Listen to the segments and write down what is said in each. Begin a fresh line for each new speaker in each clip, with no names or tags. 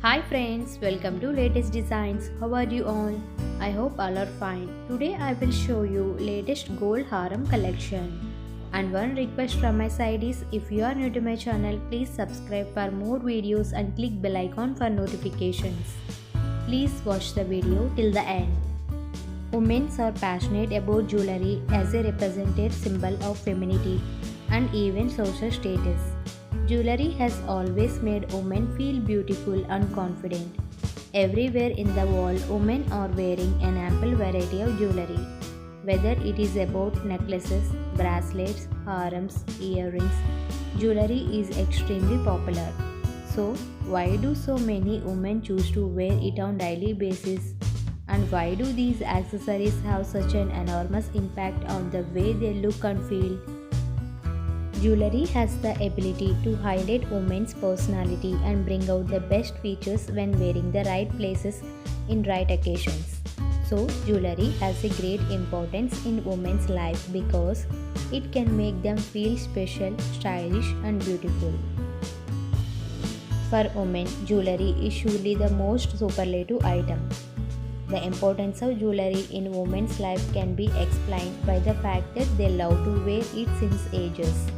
Hi friends, welcome to latest designs. How are you all? I hope all are fine. Today I will show you latest gold harem collection. And one request from my side is if you are new to my channel, please subscribe for more videos and click bell icon for notifications. Please watch the video till the end. Women are passionate about jewelry as a representative symbol of femininity and even social status. Jewelry has always made women feel beautiful and confident. Everywhere in the world, women are wearing an ample variety of jewelry. Whether it is about necklaces, bracelets, harems, earrings, jewelry is extremely popular. So, why do so many women choose to wear it on daily basis? And why do these accessories have such an enormous impact on the way they look and feel? Jewelry has the ability to highlight women's personality and bring out the best features when wearing the right places in right occasions. So, jewelry has a great importance in women's life because it can make them feel special, stylish, and beautiful. For women, jewelry is surely the most superlative item. The importance of jewelry in women's life can be explained by the fact that they love to wear it since ages.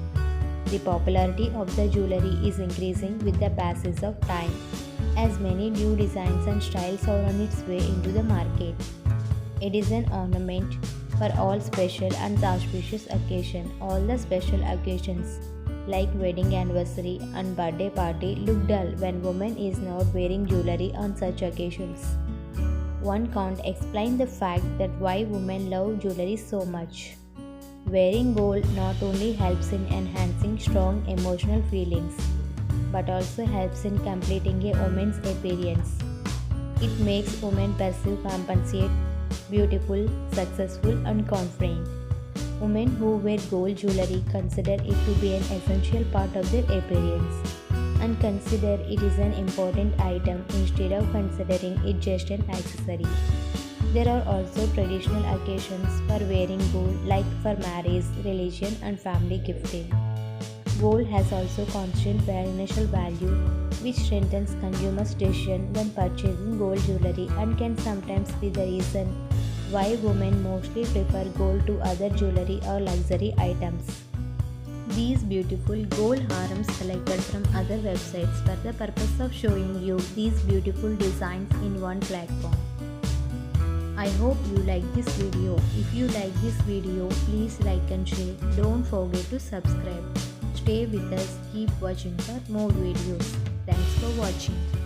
The popularity of the jewelry is increasing with the passage of time, as many new designs and styles are on its way into the market. It is an ornament for all special and auspicious occasions. All the special occasions like wedding anniversary and birthday party look dull when woman is not wearing jewelry on such occasions. One can't explain the fact that why women love jewelry so much. Wearing gold not only helps in enhancing strong emotional feelings, but also helps in completing a woman's appearance. It makes women perceive compensate, beautiful, successful, and confident. Women who wear gold jewelry consider it to be an essential part of their appearance and consider it is an important item instead of considering it just an accessory. There are also traditional occasions for wearing gold like for marriage, religion and family gifting. Gold has also constant financial value which strengthens consumers' decision when purchasing gold jewelry and can sometimes be the reason why women mostly prefer gold to other jewelry or luxury items. These beautiful gold harems selected from other websites for the purpose of showing you these beautiful designs in one platform. I hope you like this video. If you like this video, please like and share. Don't forget to subscribe. Stay with us. Keep watching for more videos. Thanks for watching.